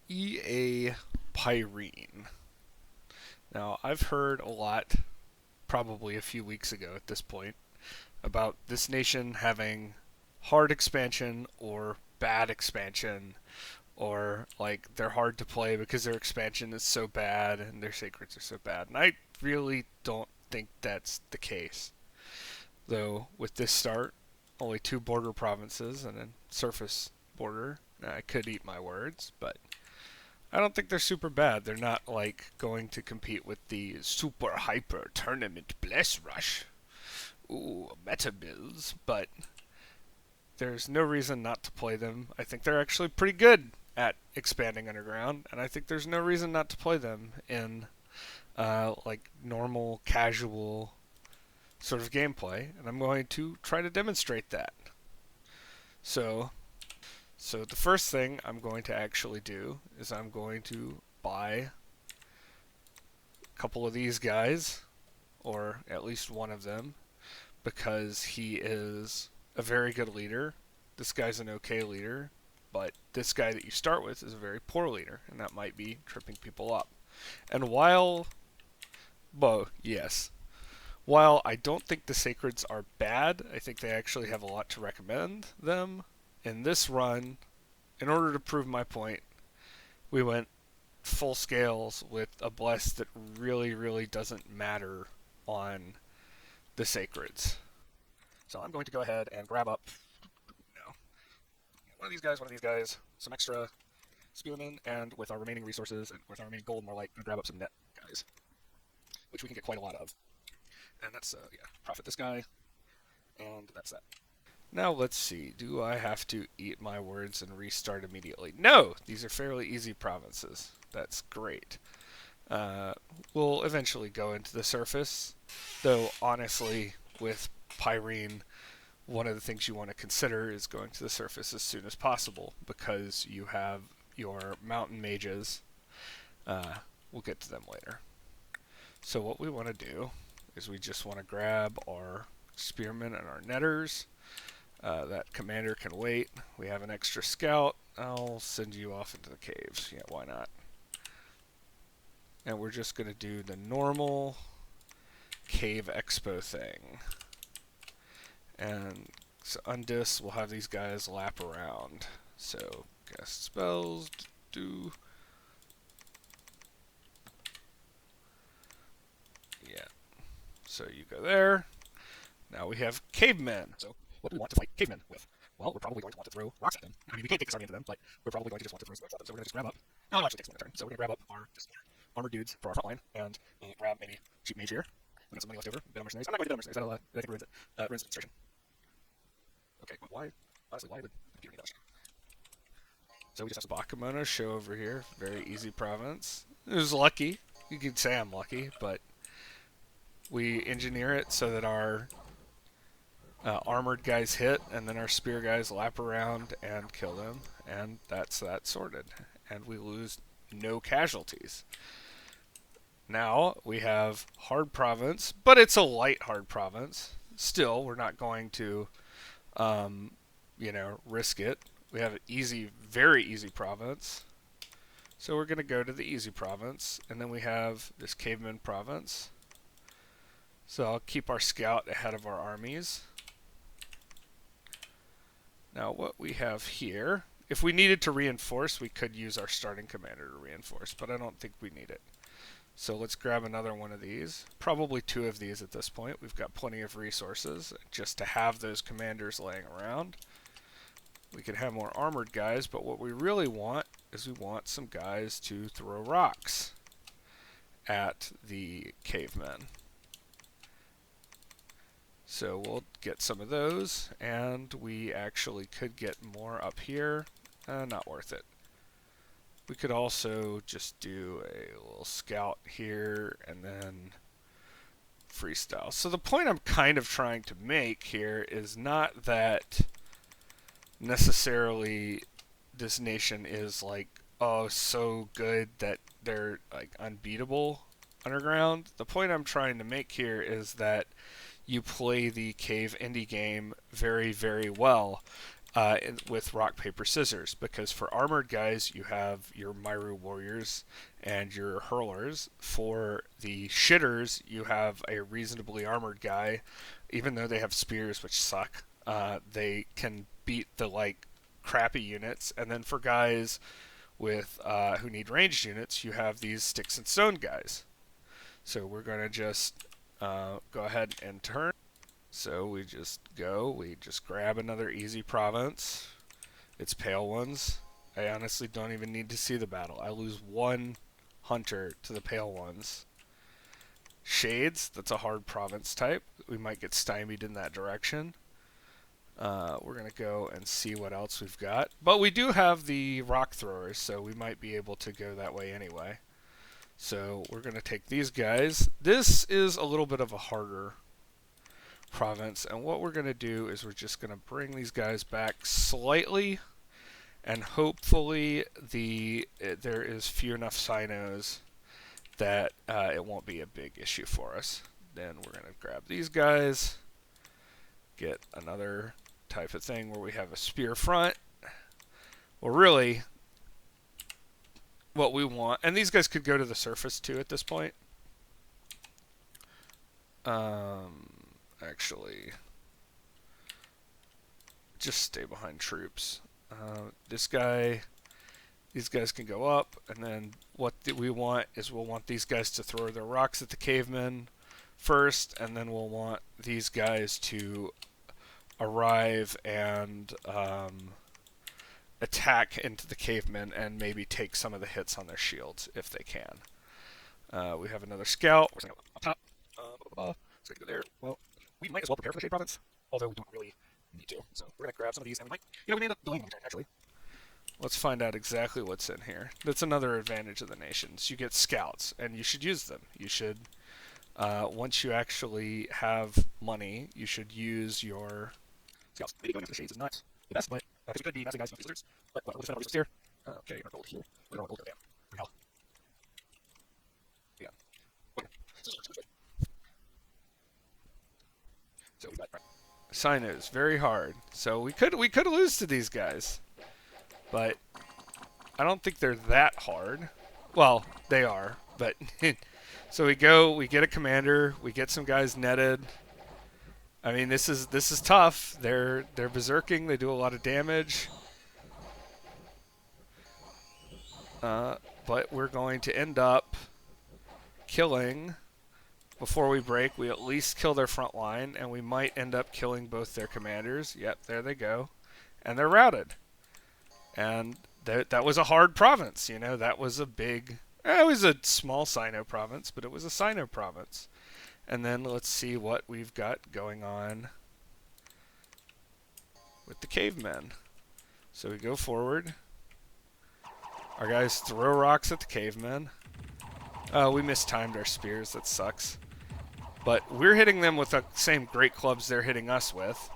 EA Pyrene. Now, I've heard a lot, probably a few weeks ago at this point, about this nation having hard expansion or bad expansion, or like they're hard to play because their expansion is so bad and their sacreds are so bad. And I really don't think that's the case. Though, with this start, only two border provinces and a surface border, I could eat my words, but I don't think they're super bad. They're not like going to compete with the super hyper tournament bless rush. Ooh, meta builds, but there's no reason not to play them. I think they're actually pretty good at expanding underground, and I think there's no reason not to play them in like normal, casual sort of gameplay. And I'm going to try to demonstrate that. So, so the first thing I'm going to actually do is I'm going to buy a couple of these guys, or at least one of them, because he is a very good leader. This guy's an okay leader, but this guy that you start with is a very poor leader, and that might be tripping people up. And yes, while I don't think the Sacreds are bad, I think they actually have a lot to recommend them. In this run, in order to prove my point, we went full scales with a bless that really, really doesn't matter on the Sacreds. So I'm going to go ahead and grab up one of these guys, some extra spearmen, and with our remaining resources and with our remaining gold, more like grab up some net guys, which we can get quite a lot of. And that's yeah, profit this guy, and that's that. Now let's see. Do I have to eat my words and restart immediately? No, these are fairly easy provinces. That's great. Uh, we'll eventually go into the surface, though honestly, with Pyrene, one of the things you want to consider is going to the surface as soon as possible because you have your mountain mages. We'll get to them later. So what we want to do is we just want to grab our spearmen and our netters. That commander can wait. We have an extra scout. I'll send you off into the caves. Yeah, why not? And we're just going to do the normal cave expo thing. And so Undis will have these guys lap around. So cast spells, do. Yeah. So you go there. Now we have cavemen. So what do we want to fight cavemen with? Well, we're probably going to want to throw rocks at them. I mean, we can't take this army into them, but we're probably going to just want to throw some rocks at them. So we're going to just grab up. No, it actually takes one turn. So we're going to grab up our just armored dudes for our front line and grab maybe cheap mage here. We got some money left over. Bit of mercenaries. I'm not going to do mercenaries. I think ruins it. Ruins the demonstration. Okay, why? Honestly, why would Peter need that? So we just have some Bakemono show over here. Very easy province. It was lucky. You could say I'm lucky, but we engineer it so that our armored guys hit, and then our spear guys lap around and kill them, and that's that sorted. And we lose no casualties. Now we have hard province, but it's a light hard province. Still, we're not going to, risk it. We have an easy, very easy province. So we're going to go to the easy province, and then we have this caveman province. So I'll keep our scout ahead of our armies. Now what we have here, if we needed to reinforce, we could use our starting commander to reinforce, but I don't think we need it. So let's grab another one of these, probably two of these at this point. We've got plenty of resources just to have those commanders laying around. We can have more armored guys, but what we really want is we want some guys to throw rocks at the cavemen. So we'll get some of those, and we actually could get more up here. Not worth it. We could also just do a little scout here and then freestyle. So the point I'm kind of trying to make here is not that necessarily this nation is like, oh, so good that they're like unbeatable underground. The point I'm trying to make here is that you play the cave indie game very, very well, with rock, paper, scissors, because for armored guys you have your Myru warriors and your hurlers. For the shitters you have a reasonably armored guy, even though they have spears which suck. They can beat the like crappy units, and then for guys with who need ranged units, you have these sticks and stone guys. So we're gonna just go ahead and turn. So we just grab another easy province. It's pale ones. I honestly don't even need to see the battle. I lose one hunter to the pale ones. Shades, that's a hard province type. We might get stymied in that direction. We're going to go and see what else we've got. But we do have the rock throwers, so we might be able to go that way anyway. So we're going to take these guys. This is a little bit of a harder province, and what we're going to do is we're just going to bring these guys back slightly, and hopefully there is few enough sinos that it won't be a big issue for us. Then we're going to grab these guys, get another type of thing where we have a spear front. Well, really, what we want, and these guys could go to the surface too at this point. Actually, just stay behind troops. These guys can go up, and then what we want is we'll want these guys to throw their rocks at the cavemen first, and then we'll want these guys to arrive and attack into the cavemen and maybe take some of the hits on their shields if they can. We have another scout. We're going up top. So go there. Well, we might as well prepare for the Shade Province, although we don't really need to. So we're going to grab some of these, and we might, we may end up delaying one turn, actually. Let's find out exactly what's in here. That's another advantage of the nations. You get scouts, and you should use them. You should, once you actually have money, you should use your scouts. Maybe going after the shades is not the best, but because we could be massive guys, lizards. But we'll defend all these here. Okay, our gold here. We're going to gold down. Where hell? Yeah. Okay. So we've got Sinos, very hard. So we could lose to these guys. But I don't think they're that hard. Well, they are, but so we get a commander, we get some guys netted. I mean, this is tough. They're berserking, they do a lot of damage. But we're going to end up killing, before we break, we at least kill their front line, and we might end up killing both their commanders. Yep, there they go. And they're routed. And that was a hard province, you know. That was a big... it was a small Sino province, but it was a Sino province. And then let's see what we've got going on with the cavemen. So we go forward. Our guys throw rocks at the cavemen. We mistimed our spears. That sucks. But we're hitting them with the same great clubs they're hitting us with.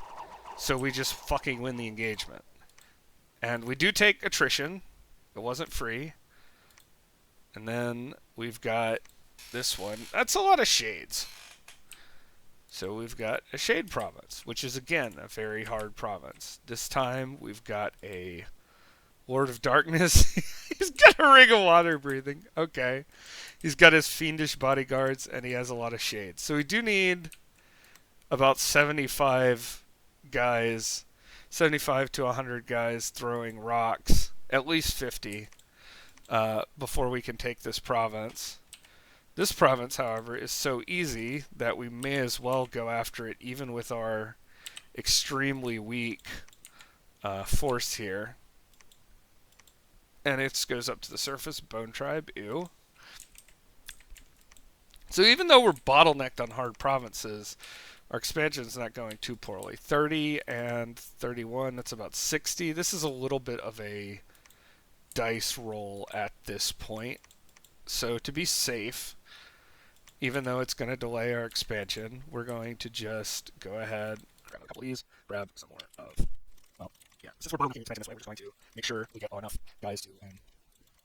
So we just fucking win the engagement. And we do take attrition. It wasn't free. And then we've got this one. That's a lot of shades. So we've got a shade province, which is, again, a very hard province. This time we've got a Lord of Darkness. He's got a ring of water breathing. Okay. He's got his fiendish bodyguards, and he has a lot of shades. So we do need about 75 guys... 75 to 100 guys throwing rocks, at least 50, before we can take this province. This province, however, is so easy that we may as well go after it even with our extremely weak force here. And it goes up to the surface. Bone Tribe, ew. So even though we're bottlenecked on hard provinces, our expansion is not going too poorly. 30 and 31, that's about 60. This is a little bit of a dice roll at this point. So to be safe, even though it's going to delay our expansion, we're going to just go ahead, grab a couple of these, grab some more of, well, yeah, since we're bottlenecking expansion this way, we're just going to make sure we get enough guys to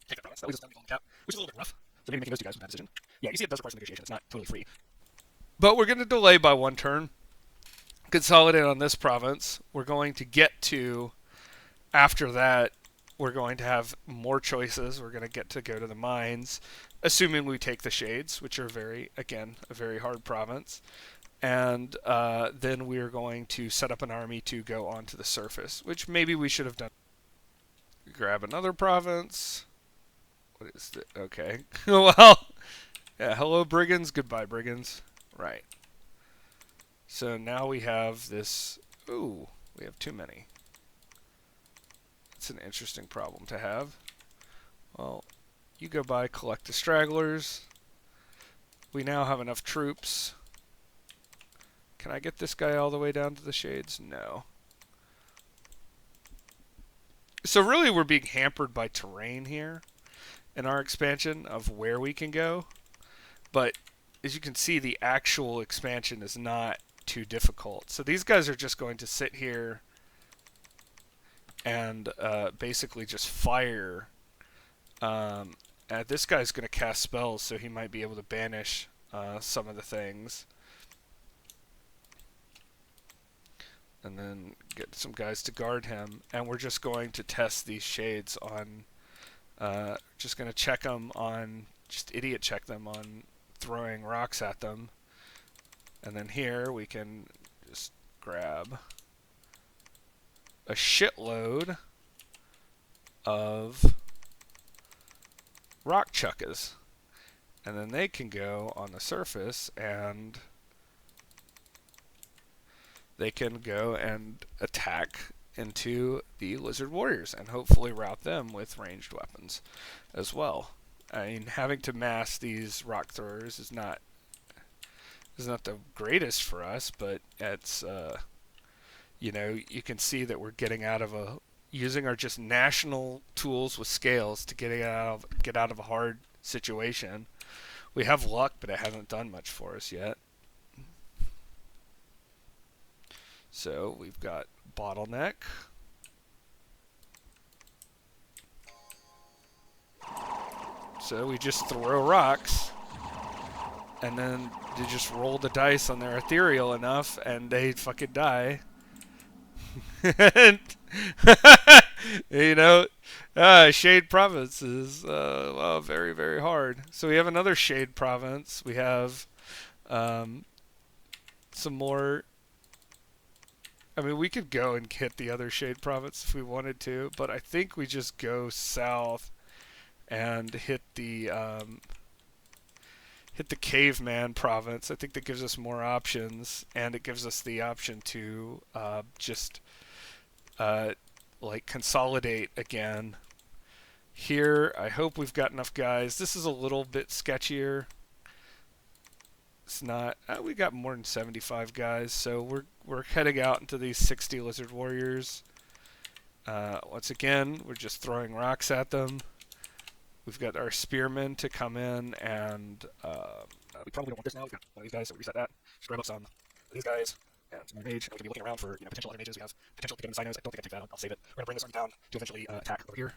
take the province. That leaves us down to the cap, which is a little bit rough. So maybe making those two guys with that decision. Yeah, you see it does require some negotiation. It's not totally free. But we're going to delay by one turn, consolidate on this province. We're going to get to After that, we're going to have more choices. We're going to get to go to the mines, assuming we take the shades, which are again, a very hard province. And then we're going to set up an army to go onto the surface, which maybe we should have done. Grab another province. What is it? Okay. Well, yeah, hello, brigands. Goodbye, brigands. Right. So now we have this. Ooh, we have too many. It's an interesting problem to have. Well, you go by, collect the stragglers. We now have enough troops. Can I get this guy all the way down to the shades? No. So really we're being hampered by terrain here in our expansion of where we can go. But as you can see, the actual expansion is not too difficult. So these guys are just going to sit here and basically just fire. This guy's going to cast spells, so he might be able to banish some of the things. And then get some guys to guard him. And we're just going to test these shades on... just going to check them on... Just idiot check them on throwing rocks at them. And then here we can just grab a shitload of rock chuckas. And then they can go on the surface and they can go and attack into the lizard warriors and hopefully rout them with ranged weapons as well. I mean, having to mass these rock throwers is not the greatest for us, but it's you know, you can see that we're getting out of using our just national tools with scales to get out of a hard situation. We have luck, but it hasn't done much for us yet. So we've got bottleneck. So we just throw rocks, and then they just roll the dice on their ethereal enough, and they fucking die. And you know, Shade Province is well, very, very hard. So we have another Shade Province. We have some more. I mean, we could go and hit the other Shade Province if we wanted to, but I think we just go south and hit the Caveman Province. I think that gives us more options, and it gives us the option to just like consolidate again. Here, I hope we've got enough guys. This is a little bit sketchier. It's not. We got more than 75 guys, so we're heading out into these 60 lizard warriors. Once again, we're just throwing rocks at them. We've got our spearmen to come in, and we probably don't want this now. We've got one of these guys, so we reset that. Just grab up some of these guys, and some mage. I'm going to be looking around for potential other mages. We have potential to get in the Sinos. I don't think I take that. I'll save it. We're going to bring this army down to eventually attack over here.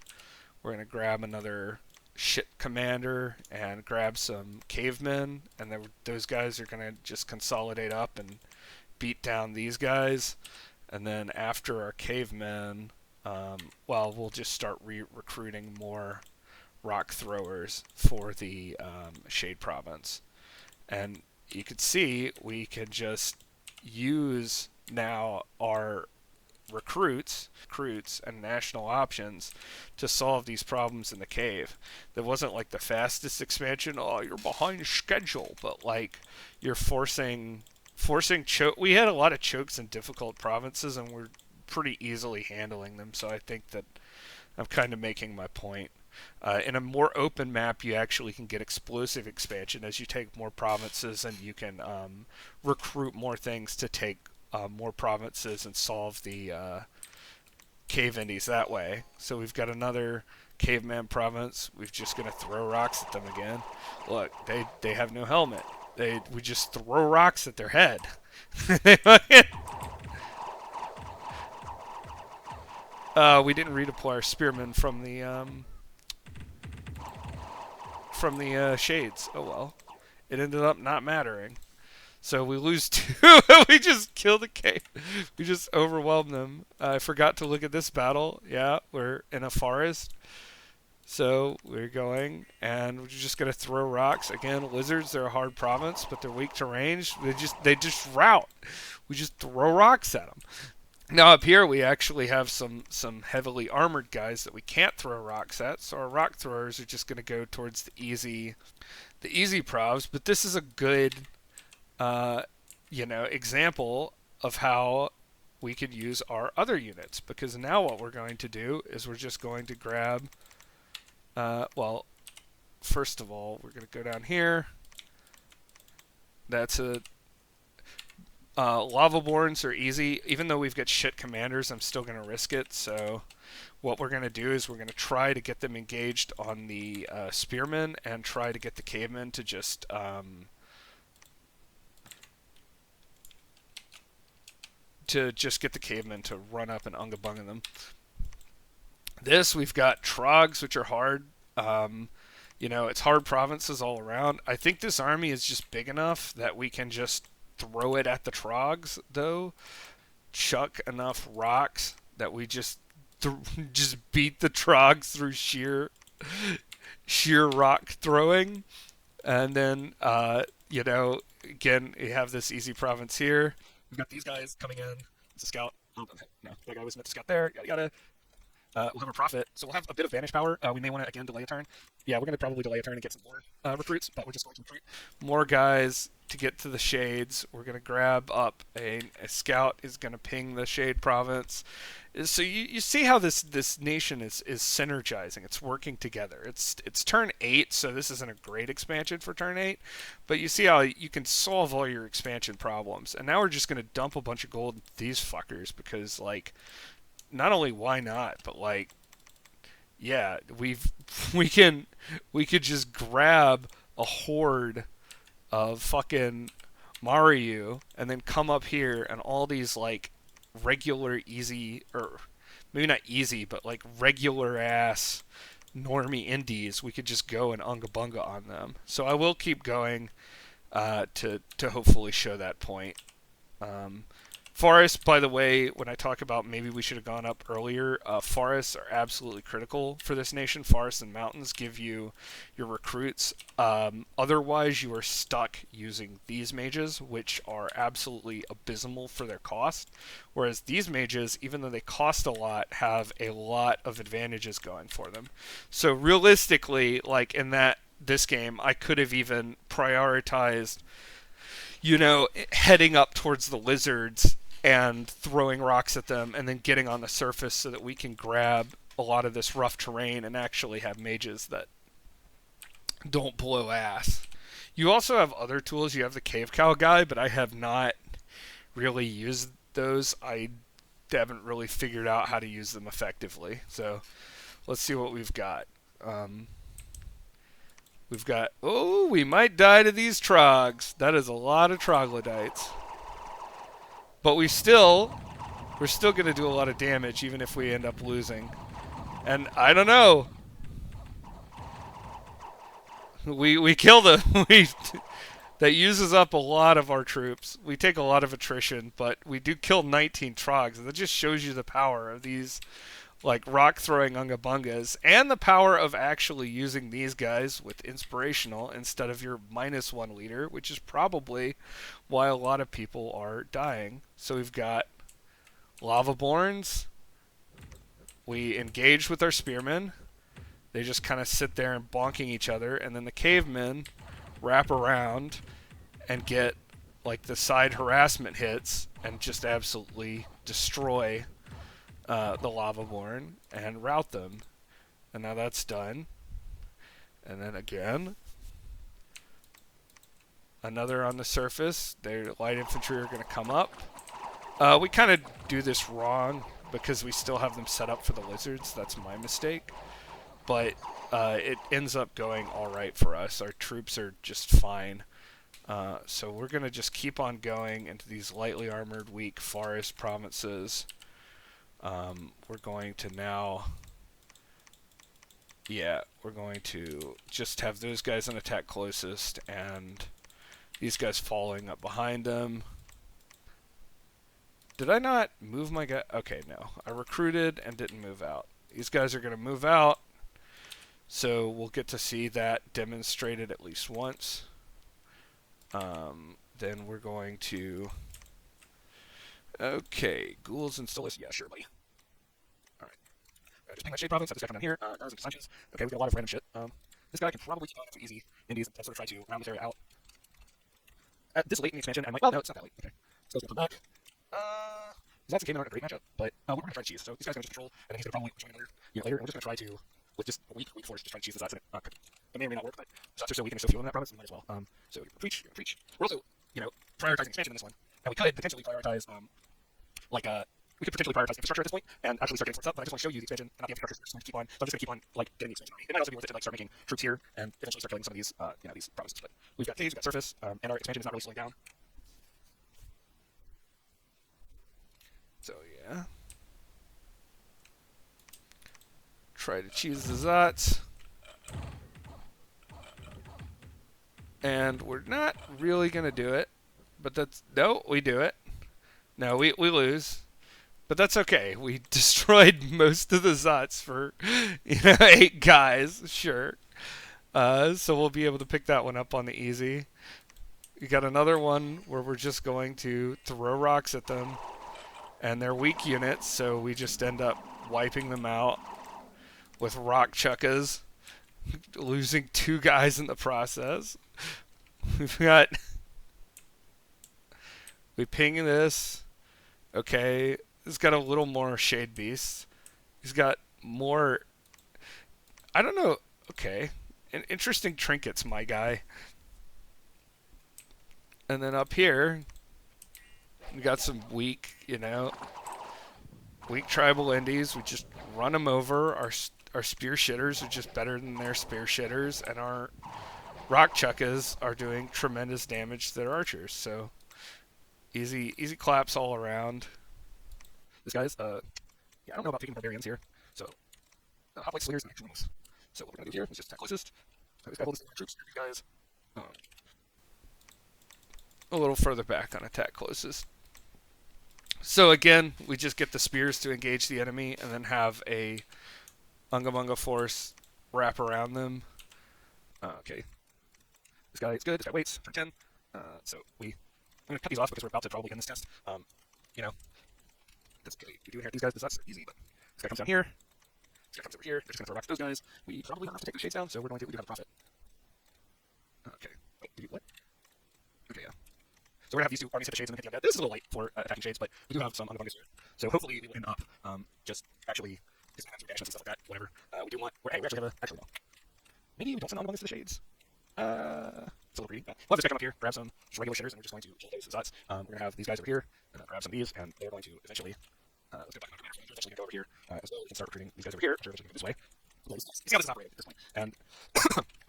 We're going to grab another shit commander and grab some cavemen, and those guys are going to just consolidate up and beat down these guys. And then after our cavemen, well, we'll just start recruiting more rock throwers for the Shade Province. And you can see we can just use now our recruits and national options to solve these problems in the cave. That wasn't like the fastest expansion. Oh, you're behind schedule, but like you're forcing choke. We had a lot of chokes in difficult provinces, and we're pretty easily handling them. So I think that I'm kind of making my point. In a more open map, you actually can get explosive expansion as you take more provinces, and you can recruit more things to take more provinces and solve the cave indies that way. So we've got another caveman province. We're just going to throw rocks at them again. Look, they have no helmet. We just throw rocks at their head. We didn't redeploy our spearmen from the shades. Oh well, it ended up not mattering. So we lose two. We just kill the cave. We just overwhelm them. I forgot to look at this battle. Yeah, we're in a forest. So we're going, and we're just gonna throw rocks again. Lizards, they're a hard province, but they're weak to range. They just rout. We just throw rocks at them. Now up here we actually have some heavily armored guys that we can't throw rocks at. So our rock throwers are just gonna go towards the easy provs. But this is a good uh, example of how we could use our other units, because now what we're going to do is we're just going to grab well, first of all, we're going to go down here. That's a lava-borns are easy. Even though we've got shit commanders, I'm still going to risk it. So what we're going to do is we're going to try to get them engaged on the spearmen and try to get the cavemen to just get the cavemen to run up and unga-bunga them. We've got trogs, which are hard. It's hard provinces all around. I think this army is just big enough that we can just throw it at the trogs, though. Chuck enough rocks that we just just beat the trogs through sheer rock throwing, and then again you have this easy province here. We've got these guys coming in. It's a scout. Oh, okay. No, that guy was meant to scout there. Yada yada. We'll have a profit, so we'll have a bit of vanish power. We may want to again delay a turn. Yeah, we're going to probably delay a turn and get some more recruits, but we're just going to recruit more guys to get to the shades. We're going to grab up a scout is going to ping the shade province. So you see how this nation is synergizing. It's working together. It's turn 8, so this isn't a great expansion for turn 8, but you see how you can solve all your expansion problems. And now we're just going to dump a bunch of gold into these fuckers because, like, not only why not, but like, yeah, we could just grab a horde of fucking Mario and then come up here and all these like regular easy, or maybe not easy, but like regular ass normie indies, we could just go and unga bunga on them. So I will keep going to hopefully show that point. Forests, by the way, when I talk about maybe we should have gone up earlier, forests are absolutely critical for this nation. Forests and mountains give you your recruits. Otherwise, you are stuck using these mages, which are absolutely abysmal for their cost. Whereas these mages, even though they cost a lot, have a lot of advantages going for them. So realistically, like in this game, I could have even prioritized heading up towards the lizards and throwing rocks at them and then getting on the surface so that we can grab a lot of this rough terrain and actually have mages that don't blow ass. You also have other tools. You have the cave cow guy, but I have not really used those. I haven't really figured out how to use them effectively. So let's see what we've got. We've got, we might die to these trogs. That is a lot of troglodytes. But we're still going to do a lot of damage even if we end up losing. And I don't know. We kill them. That uses up a lot of our troops. We take a lot of attrition, but we do kill 19 trogs. That just shows you the power of these like rock throwing unga bungas and the power of actually using these guys with inspirational instead of your -1 leader, which is probably why a lot of people are dying. So we've got lava-borns. We engage with our spearmen. They just kind of sit there and bonking each other, and then the cavemen wrap around and get like the side harassment hits and just absolutely destroy the lava-born and rout them. And now that's done. And then again, another on the surface. Their light infantry are going to come up. We kind of do this wrong because we still have them set up for the lizards. That's my mistake. But it ends up going alright for us. Our troops are just fine. So we're going to just keep on going into these lightly armored, weak forest provinces. We're going to now, we're going to just have those guys on attack closest and These guys falling up behind them. Did I not move my guy? Okay, no. I recruited and didn't move out. These guys are going to move out. So we'll get to see that demonstrated at least once. Then we're going to... Okay, ghouls and Stolas. Yeah, sure, buddy. Alright. Just ping my Shade Province. Have this guy come down here. Guards and Sanchez. Okay, we got a lot of random shit. This guy can probably keep on for easy indies and sort of try to round this area out. At this late in the expansion, I'm like, well, no, it's not that late. Okay. Let's go back. Zats and Cayman aren't a great matchup, but we're going to try to cheese. So these guys are going to control, and then he's going to probably join another unit later, and we're just going to try to, with just a weak force, just try to cheese the Zats in it. It may or may not work, but Zats are so weak and so few in that province, we might as well. So you're preach. We're also, prioritizing expansion in this one, and we could potentially prioritize, we could potentially prioritize infrastructure at this point, and actually start getting forts up, but I just want to show you the expansion, and not the infrastructure, so I'm just going to keep on, getting the expansion army. It might also be worth it to, start making troops here, and eventually start killing some of these, these provinces, but we've got caves, we've got surface, and our expansion is not really slowing down. So, yeah. Try to cheese the Zats. And we're not really going to do it. But that's... No, we do it. No, we lose. But that's okay. We destroyed most of the Zats for, 8 guys. Sure. So we'll be able to pick that one up on the easy. We got another one where we're just going to throw rocks at them. And they're weak units, so we just end up wiping them out with rock chuckas, losing 2 guys in the process. We ping this. Okay, he's got a little more Shade Beasts. He's got more... I don't know. Okay. Interesting trinkets, my guy. And then up here... We got some weak, weak tribal indies. We just run them over. Our spear shitters are just better than their spear shitters, and our rock chuckas are doing tremendous damage to their archers. So easy claps all around. This guy's I don't know about picking barbarians here. So hoplite slayers and extreme wings. So what we're gonna do here is just attack closest. This guy holds troops. These guys a little further back on attack closest. So again, we just get the spears to engage the enemy and then have a Unga Bunga force wrap around them. Okay. This guy is good. This guy waits. Turn 10. So I'm going to cut these off because we're about to probably end this test. This guy, we do inherit these guys, but that's easy. But this guy comes down here. This guy comes over here. They're just going to throw rocks at those guys. We probably don't have to take the shades down, so we do have a profit. Okay. Wait, what? Okay, yeah. So we're going to have these 2 armies hit the shades and then hit the undead. This is a little late for attacking shades, but we do have some Unga here. So hopefully we will end up just actually just some reactions and stuff like that. Whatever. We do want... Hey, we actually have a... Actually, no. Maybe we don't send Unga to the shades. It's a little greedy. We'll have this guy come up here, grab some just regular shitters, and we're just going to kill those Zats. We're going to have these guys over here, grab some of these, and they're going to eventually... let's get back on the commander. We're eventually going to go over here as well. We can start recruiting these guys over here, which are eventually going to go this way. See how this is operating at this point. And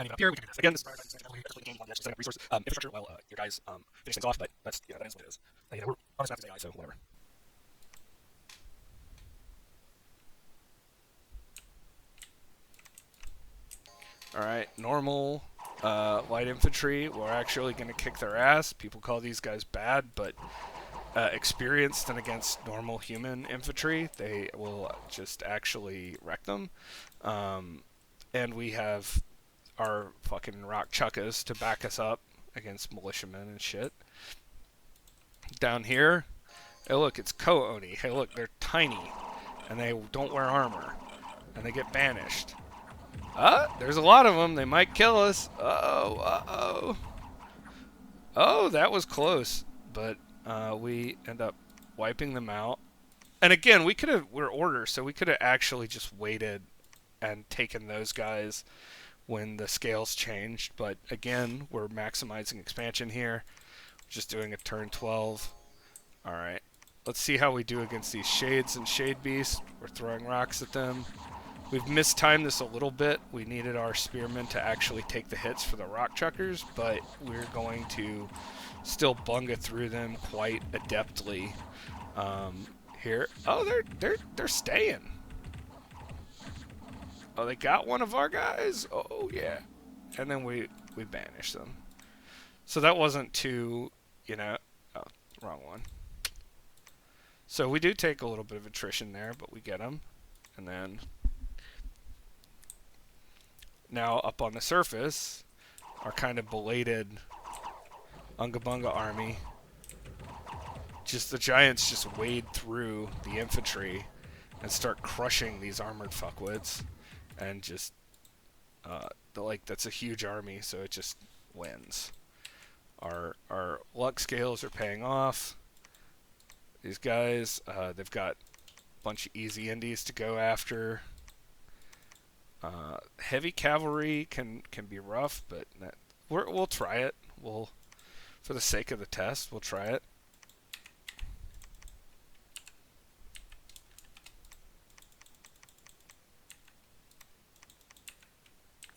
even up here, we can do this. Again, this is prioritizing expansion. We're gain one actually setting up resource infrastructure while your guys finish things off, but that's that is what it is. We're on this map as AI, so whatever. Alright, normal light infantry. We're actually going to kick their ass. People call these guys bad, but experienced and against normal human infantry, they will just actually wreck them. And we have our fucking rock chuckas to back us up against militiamen and shit. Down here, hey look, it's Ko-Oni. Hey look, they're tiny, and they don't wear armor, and they get banished. There's a lot of them. They might kill us. Uh-oh. Oh, that was close, but we end up wiping them out. And again, we're order, so we could have actually just waited and taken those guys when the scales changed. But again, we're maximizing expansion here. Just doing a turn 12. Alright, let's see how we do against these shades and shade beasts. We're throwing rocks at them. We've mistimed this a little bit. We needed our spearmen to actually take the hits for the rock chuckers, but we're going to still bunga through them quite adeptly here. Oh, they're staying. Oh, they got one of our guys. Oh yeah, and then we banish them. So that wasn't too, you know, oh, wrong one. So we do take a little bit of attrition there, but we get them. And then now up on the surface, our kind of belated Unga Bunga army, just the giants just wade through the infantry and start crushing these armored fuckwits, and just that's a huge army, so it just wins. Our luck scales are paying off. These guys, they've got a bunch of easy indies to go after. Heavy cavalry can be rough, but we'll try it. We'll, for the sake of the test, we'll try it.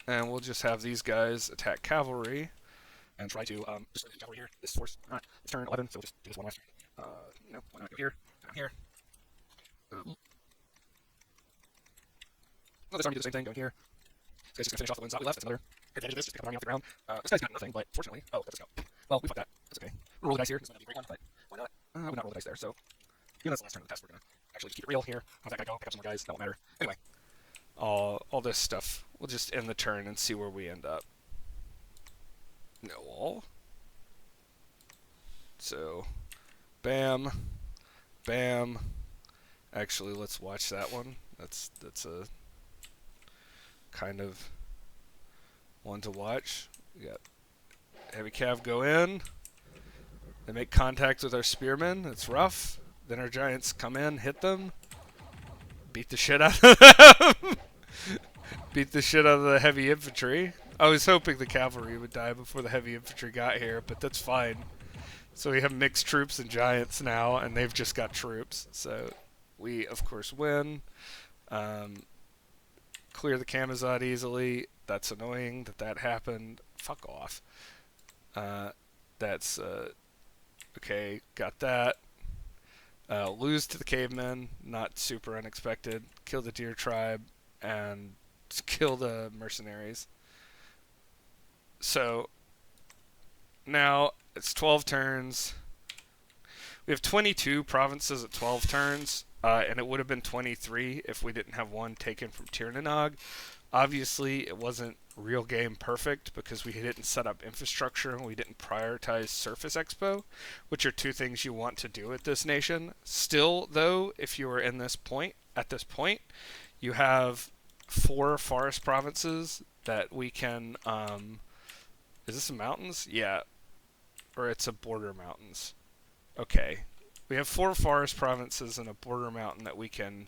And we'll just have these guys attack cavalry and try to just cavalry here. This force. Alright, it's turn 11, so we'll just do this one last turn. Why not go here? Down here. Well, this army do the same thing, going here. This guy's just gonna finish off the ones out we left. That's another advantage of this, just pick up an army off the ground. This guy's got nothing, but fortunately, that's a scout. Well, we fucked that. That's okay. We'll roll the dice here. This might not be a great one, but why not? We'll not roll the dice there. So, even though it's the last turn of the test, we're gonna actually just keep it real here. How's that guy go? Pick up some more guys. That won't matter. Anyway, all this stuff. We'll just end the turn and see where we end up. No wall. So, bam, bam. Actually, let's watch that one. That's a kind of one to watch. We got heavy cav go in. They make contact with our spearmen. It's rough. Then our giants come in, hit them, beat the shit out of them. Beat the shit out of the heavy infantry. I was hoping the cavalry would die before the heavy infantry got here, but that's fine. So we have mixed troops and giants now, and they've just got troops. So we, of course, win. Clear the Kamazad easily. That's annoying that happened. Fuck off. That's okay. Got that. Lose to the cavemen. Not super unexpected. Kill the deer tribe and kill the mercenaries. So now it's 12 turns. We have 22 provinces at 12 turns, and it would have been 23 if we didn't have one taken from Tirnanog. Obviously, it wasn't real game perfect because we didn't set up infrastructure and we didn't prioritize Surface Expo, which are two things you want to do at this nation. Still, though, if you are at this point, you have 4 forest provinces that we can. Is this a mountains? Yeah, or it's a border mountains. Okay, we have 4 forest provinces and a border mountain that we can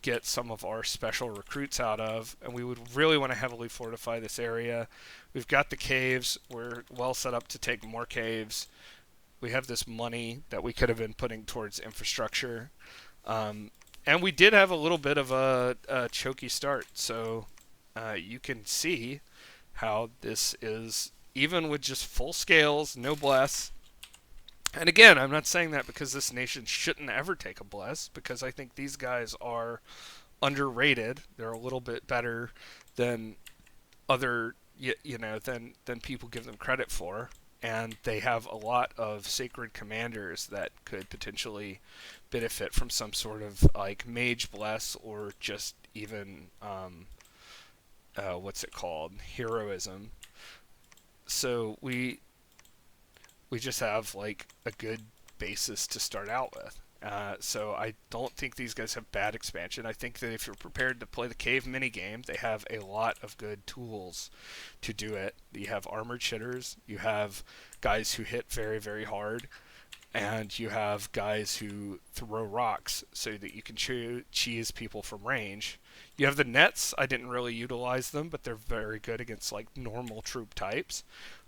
get some of our special recruits out of, and we would really want to heavily fortify this area. We've got the caves. We're well set up to take more caves. We have this money that we could have been putting towards infrastructure. And we did have a little bit of a choky start, so you can see how this is, even with just full scales, no bless. And again, I'm not saying that because this nation shouldn't ever take a bless, because I think these guys are underrated. They're a little bit better than other, than people give them credit for. And they have a lot of sacred commanders that could potentially benefit from some sort of like mage bless, or just even what's it called, heroism. So we just have like a good basis to start out with. So I don't think these guys have bad expansion. I think that if you're prepared to play the cave minigame, they have a lot of good tools to do it. You have armored shitters, you have guys who hit very, very hard, and you have guys who throw rocks so that you can cheese people from range. You have the nets. I didn't really utilize them, but they're very good against like normal troop types.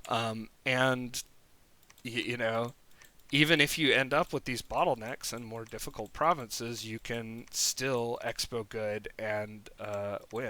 And even if you end up with these bottlenecks and more difficult provinces, you can still expo good and win.